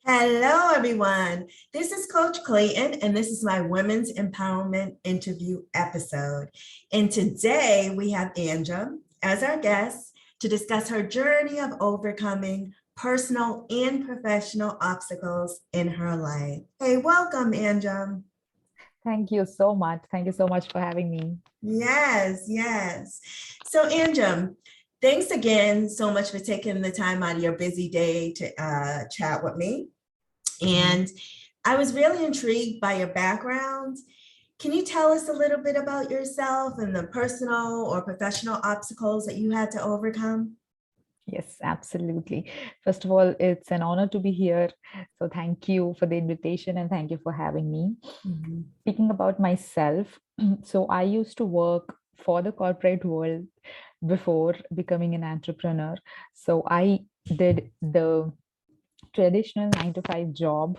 Hello, everyone. This is Coach Clayton, and this is my Women's Empowerment Interview episode. And today we have Anjum as our guest to discuss her journey of overcoming personal and professional obstacles in her life. Hey, welcome, Anjum. Thank you so much. Thank you so much for having me. Yes, yes. So, Anjum, thanks again so much for taking the time out of your busy day to chat with me. And I was really intrigued by your background. Can you tell us a little bit about yourself and the personal or professional obstacles that you had to overcome? Yes, absolutely. First of all, it's an honor to be here. So thank you for the invitation and thank you for having me. Mhm. Speaking about myself, so I used to work for the corporate world before becoming an entrepreneur. So I did the traditional 9 to 5 job.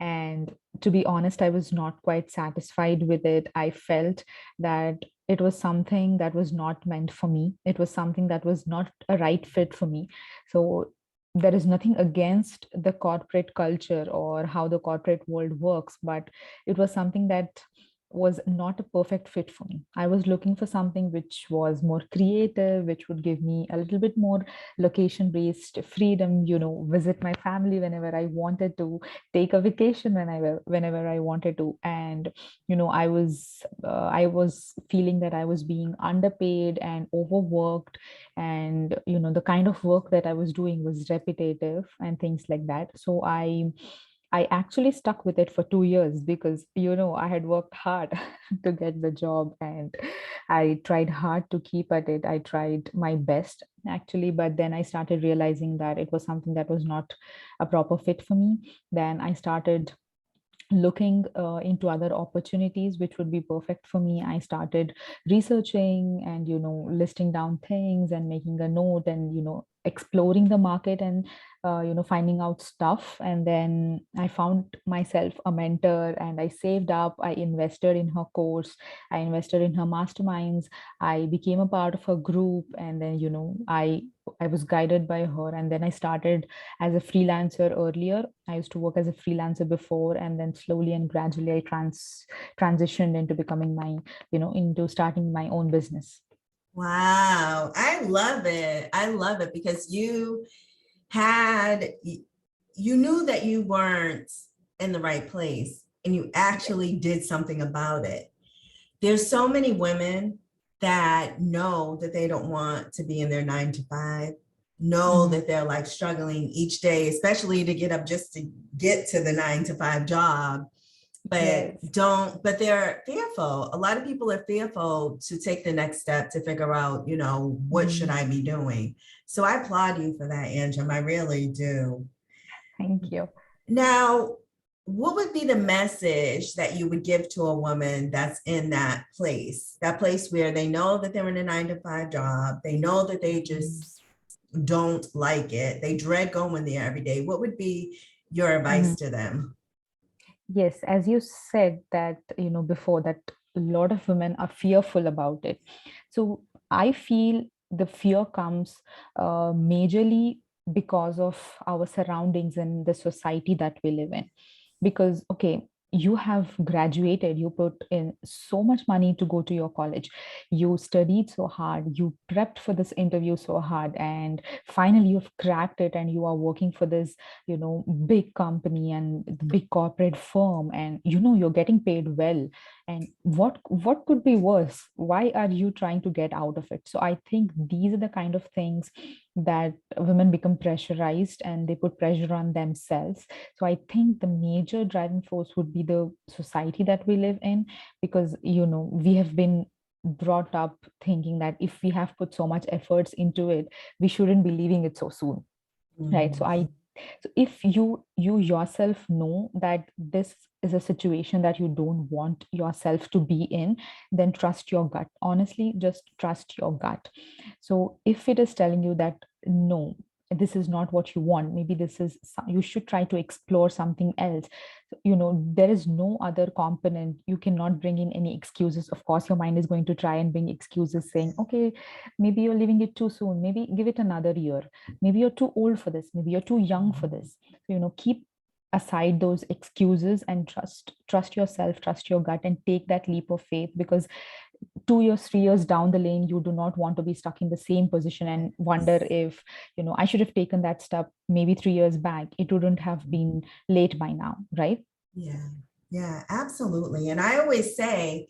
And to be honest, I was not quite satisfied with it. I felt that it was something that was not meant for me. It was something that was not a right fit for me. So there is nothing against the corporate culture or how the corporate world works, but it was something that was not a perfect fit for me. I was looking for something which was more creative, which would give me a little bit more location based freedom, visit my family whenever I wanted to, take a vacation whenever I wanted to. And I was feeling that I was being underpaid and overworked, and the kind of work that I was doing was repetitive and things like that. So I actually stuck with it for 2 years because I had worked hard to get the job, and I tried hard to keep at it. I tried my best actually, but then I started realizing that it was something that was not a proper fit for me. Then I started looking into other opportunities which would be perfect for me. I started researching and listing down things and making a note and exploring the market and finding out stuff. And then I found myself a mentor, and I saved up, I invested in her course, I invested in her masterminds, I became a part of her group, and then I was guided by her. And then I started as a freelancer earlier. I used to work as a freelancer before, and then slowly and gradually I transitioned into becoming into starting my own business. Wow, I love it. I love it because had, you knew that you weren't in the right place and you actually did something about it. There's so many women that know that they don't want to be in their 9 to 5, know Mhm. that they're like struggling each day, especially to get up just to get to the 9 to 5 job, Yes. but they're fearful. A lot of people are fearful to take the next step to figure out, what should Mhm. I be doing? So I applaud you for that, Anjum. I really do. Thank you. Now, what would be the message that you would give to a woman that's in that place where they know that they're in a 9 to 5 job, they know that they just don't like it, they dread going there every day? What would be your advice Mhm. to them? Yes, as you said that, before, that a lot of women are fearful about it. So I feel the fear comes majorly because of our surroundings and the society that we live in. Because, okay, you have graduated, you put in so much money to go to your college, you studied so hard, you prepped for this interview so hard, and finally you've cracked it, and you are working for this big company and the big corporate firm, and you're getting paid well. And what could be worse? Why are you trying to get out of it? So I think these are the kind of things that women become pressurized, and they put pressure on themselves. So I think the major driving force would be the society that we live in, because we have been brought up thinking that if we have put so much efforts into it, we shouldn't be leaving it so soon, right? So Mhm. I so if you yourself know that this is a situation that you don't want yourself to be in, then trust your gut. Honestly, just trust your gut. So if it is telling you that no, this is not what you want. Maybe you should try to explore something else. There is no other component. You cannot bring in any excuses. Of course, your mind is going to try and bring excuses saying, okay, maybe you're leaving it too soon. Maybe give it another year. Maybe you're too old for this. Maybe you're too young for this. Keep aside those excuses and trust yourself, trust your gut, and take that leap of faith, because 2 years, 3 years down the lane, you do not want to be stuck in the same position and wonder if, I should have taken that step maybe 3 years back. It wouldn't have been late by now, right? Yeah, absolutely. And I always say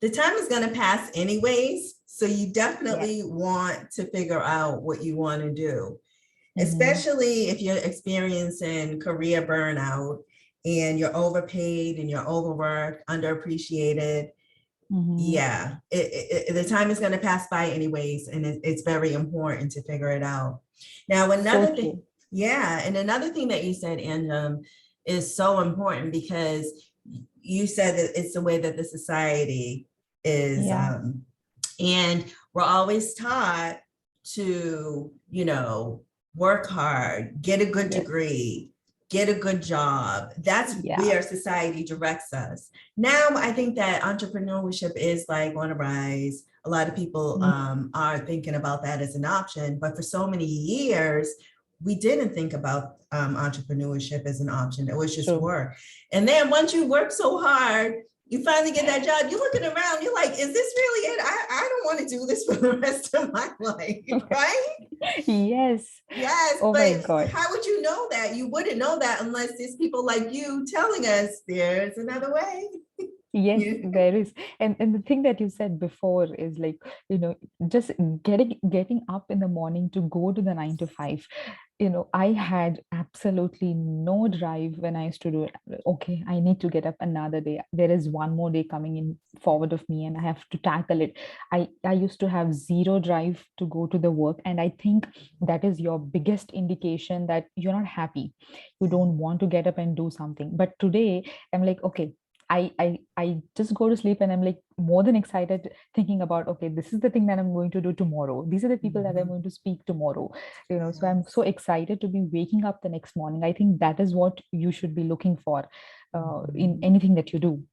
the time is going to pass anyways. So you definitely want to figure out what you want to do, especially if you're experiencing career burnout and you're overpaid and you're overworked, underappreciated. Yeah, the time is going to pass by anyways, and it's very important to figure it out. Now, another thing, and another thing that you said, Anjum, is so important, because you said that it's the way that the society is, and we're always taught to, work hard, get a good degree, get a good job. That's where society directs us. Now, I think that entrepreneurship is like on a rise. A lot of people are thinking about that as an option, but for so many years, we didn't think about entrepreneurship as an option. It was just work. And then once you work so hard, you finally get that job, you're looking around, you're like, is this really it? I don't want to do this for the rest of my life, right? Yes. Oh, but my God. How would you know that? You wouldn't know that unless there's people like you telling us there's another way. Yes, there is. And the thing that you said before is like, just getting up in the morning to go to the 9 to 5. I had absolutely no drive when I used to do it. Okay, I need to get up another day. There is one more day coming in forward of me and I have to tackle it. I used to have zero drive to go to the work. And I think that is your biggest indication that you're not happy. You don't want to get up and do something. But today I'm like, okay, I just go to sleep and I'm like more than excited thinking about, okay, this is the thing that I'm going to do tomorrow. These are the people that I'm going to speak tomorrow. So I'm so excited to be waking up the next morning. I think that is what you should be looking for in anything that you do.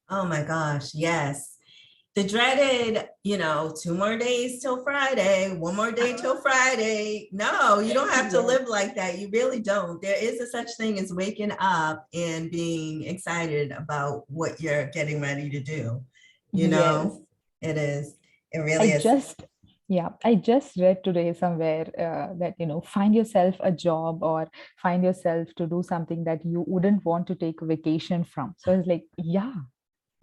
Oh my gosh, yes. The dreaded, 2 more days till Friday, 1 more day till Friday. No, you don't have to live like that. You really don't. There is a such thing as waking up and being excited about what you're getting ready to do. It is. It really is. I just read today somewhere that, find yourself a job or find yourself to do something that you wouldn't want to take a vacation from. So it's like,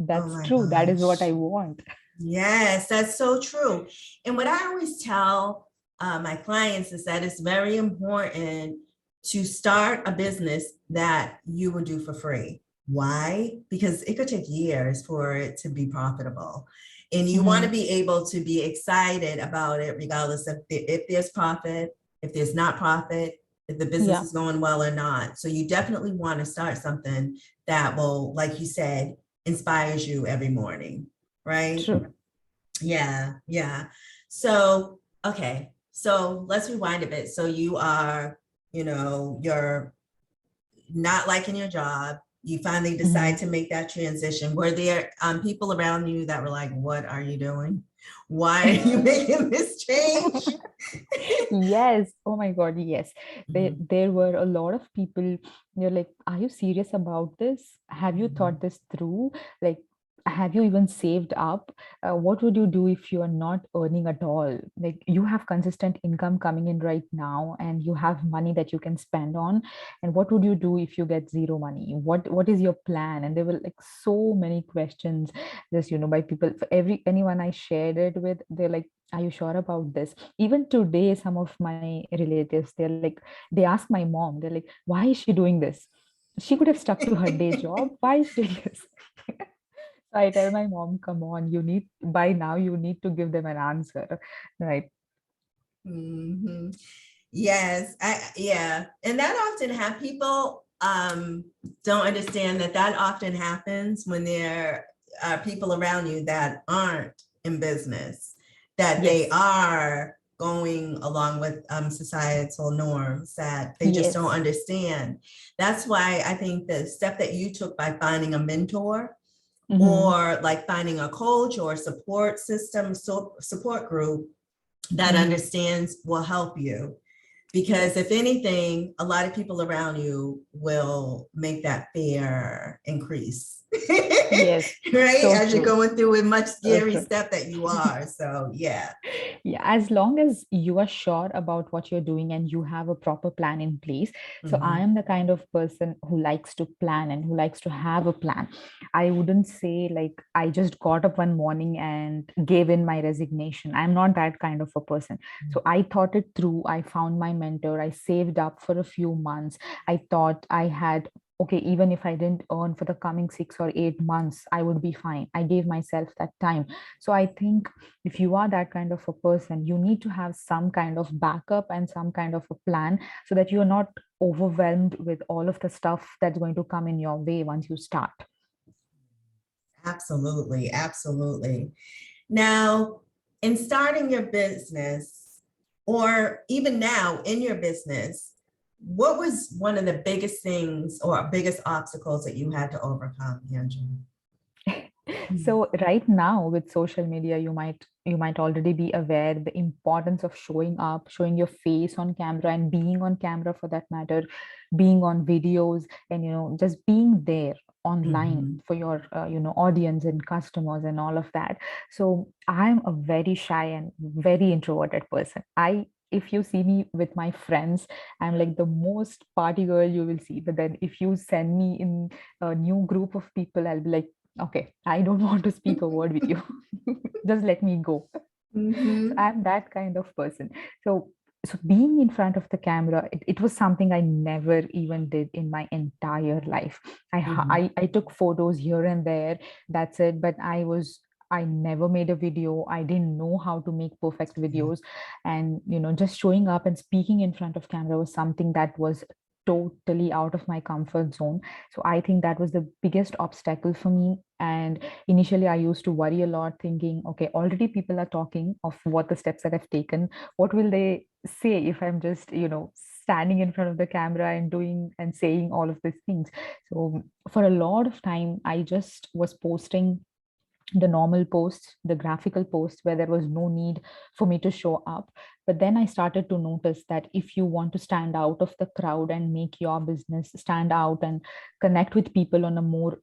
that's true. That is what I want. Yes, that's so true. And what I always tell my clients is that it's very important to start a business that you will do for free. Why? Because it could take years for it to be profitable. And you want to be able to be excited about it, regardless of if there's profit, if there's not profit, if the business is going well or not. So you definitely want to start something that will, like you said, inspires you every morning, right? True. Yeah. So, okay. So let's rewind a bit. So you are, you're not liking your job. You finally decide to make that transition. Were there people around you that were like, what are you doing? Why are you making this change? Yes. Oh my God. Yes. There were a lot of people. They're like, are you serious about this? Have you thought this through? Like, have you even saved up? What would you do if you are not earning at all? Like, you have consistent income coming in right now and you have money that you can spend on. And what would you do if you get zero money? What is your plan? And there were like so many questions just, by people. For anyone I shared it with, they're like, are you sure about this? Even today, some of my relatives, they ask my mom, they're like, why is she doing this? She could have stuck to her day job. Why is she doing this? I tell my mom, come on, by now you need to give them an answer, right? Yes, and that often people don't understand that often happens when there are people around you that aren't in business, that they are going along with societal norms that they just don't Yes. understand. That's why I think the step that you took by finding a mentor Hmm. or like finding a coach or support system, support group that Hmm. understands will help you. Because if Yes. anything, a lot of people around you will make that fear increase, Yes. right? So As you're true. going through a much So scary true. step that you are. So yeah. Yeah, as long as you are sure about what you're doing and you have a proper plan in place. So I Mhm. am the kind of person who likes to plan and who likes to have a plan. I wouldn't say like I just got up one morning and gave in my resignation. I'm not that kind of a person. So I thought it through. I found my mentor. I saved up for a few months. I thought I had, okay, even if I didn't earn for the coming 6 or 8 months, I would be fine. I gave myself that time. So I think if you are that kind of a person, you need to have some kind of backup and some kind of a plan so that you're not overwhelmed with all of the stuff that's going to come in your way once you start. Absolutely. Absolutely. Now, in starting your business, or even now in your business, what was one of the biggest things or biggest obstacles that you had to overcome, Anjum? So right now with social media, you might already be aware the importance of showing up, showing your face on camera and being on camera for that matter, being on videos and just being there online Mhm. for your audience and customers and all of that. So I'm a very shy and very introverted person. If you see me with my friends, I'm like the most party girl you will see. But then if you send me in a new group of people, I'll be like, okay, I don't want to speak a word with you. Just let me go. So Mhm. I'm that kind of person. So being in front of the camera, it was something I never even did in my entire life. Mhm. I took photos here and there, that's it. But I never made a video. I didn't know how to make perfect Yeah. videos. And just showing up and speaking in front of camera was something that was totally out of my comfort zone. So I think that was the biggest obstacle for me. And initially I used to worry a lot, thinking, okay, already people are talking of what the steps that I've taken. What will they say if I'm just standing in front of the camera and doing and saying all of these things? So for a lot of time I just was posting the normal posts, the graphical posts where there was no need for me to show up. But then I started to notice that if you want to stand out of the crowd and make your business stand out and connect with people on a more,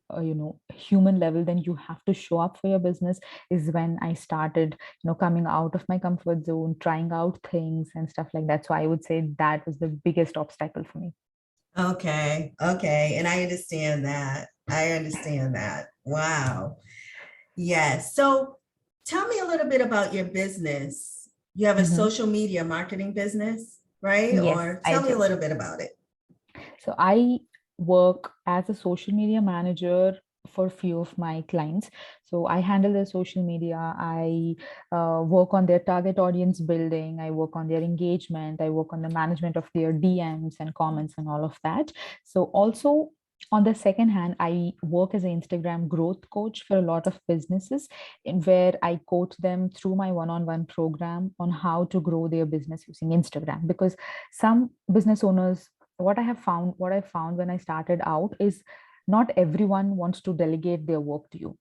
human level, then you have to show up for your business. Is when I started, coming out of my comfort zone, trying out things and stuff like that. So I would say that was the biggest obstacle for me. Okay. Okay. And I understand that. I understand that. Wow. Yes. So tell me a little bit about your business. You have a Mhm. social media marketing business, right? Yes, Or I tell me a do. little bit about it. So I work as a social media manager for a few of my clients. So I handle their social media. I work on their target audience building. I work on their engagement. I work on the management of their DMs and comments and all of that. So also on the second hand, I work as an Instagram growth coach for a lot of businesses, in where I coach them through my one-on-one program on how to grow their business using Instagram. Because some business owners, what I found when I started out is not everyone wants to delegate their work to you.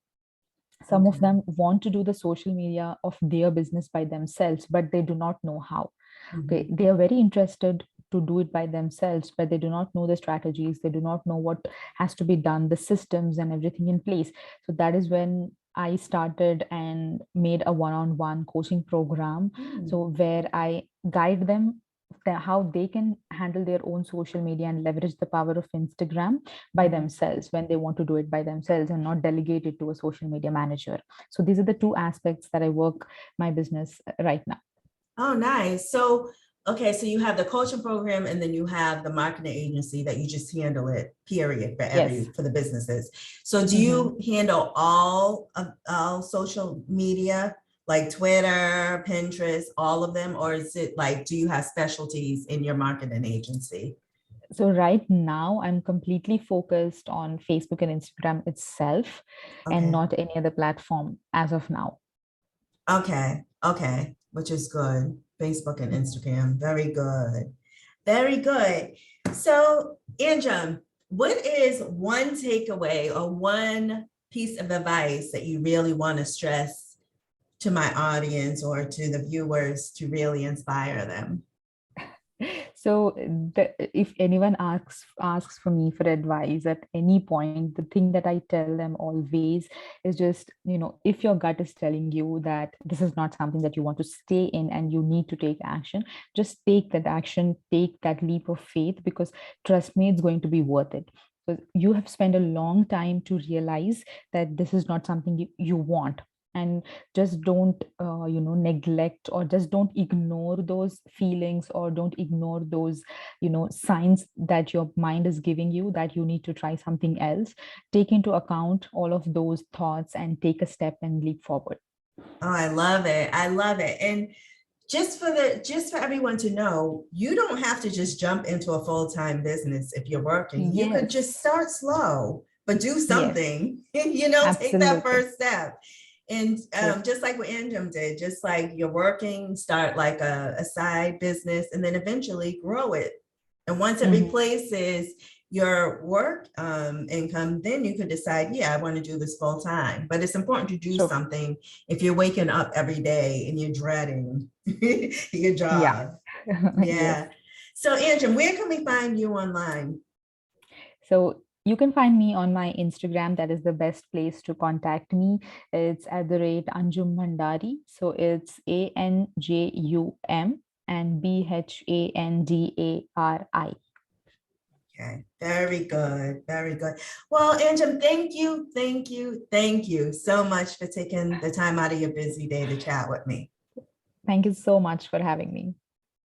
Some of Okay. them want to do the social media of their business by themselves, but they do not know how. Okay, Mhm. they are very interested to do it by themselves, but they do not know the strategies, they do not know what has to be done, the systems and everything in place. So that is when I started and made a one-on-one coaching program, Mm. so where I guide them how they can handle their own social media and leverage the power of Instagram by Mhm. themselves when they want to do it by themselves and not delegate it to a social media manager. So these are the two aspects that I work my business right now. Oh, nice. So, okay, so you have the coaching program and then you have the marketing agency that you just handle it, period, Yes. for the businesses. So do Mhm. you handle all of all social media, like Twitter, Pinterest, all of them, or is it like, do you have specialties in your marketing agency? So right now, I'm completely focused on Facebook and Instagram itself and Okay. not any other platform as of now. Okay. Okay. which is good. Facebook and Instagram, very good. Very good. So, Anjum, what is one takeaway or one piece of advice that you really want to stress to my audience or to the viewers to really inspire them? So if anyone asks for me for advice at any point, the thing that I tell them always is just, if your gut is telling you that this is not something that you want to stay in and you need to take action, just take that action, take that leap of faith, because trust me, it's going to be worth it. So you have spent a long time to realize that this is not something you want. And just don't neglect, or just don't ignore those feelings, or don't ignore those signs that your mind is giving you that you need to try something else. Take into account all of those thoughts and take a step and leap forward. Oh, I love it. I love it. And just for everyone to know, you don't have to just jump into a full-time business if you're working. You could Yes. just start slow, but do Yes, something, take that absolutely. first step. And Yes. just like what Anjum did, just like you're working, start like a side business and then eventually grow it. And once it Mhm. replaces your work income, then you could decide, yeah, I want to do this full time. But it's important to do Sure. something if you're waking up every day and you're dreading your Yeah. job. Yes. Yeah. So, Anjum, where can we find you online? So you can find me on my Instagram. That is the best place to contact me. It's at the rate Anjum Bhandari. So it's Anjum and Bhandari. Okay, very good, very good. Well, Anjum, thank you, thank you, thank you so much for taking the time out of your busy day to chat with me. Thank you so much for having me.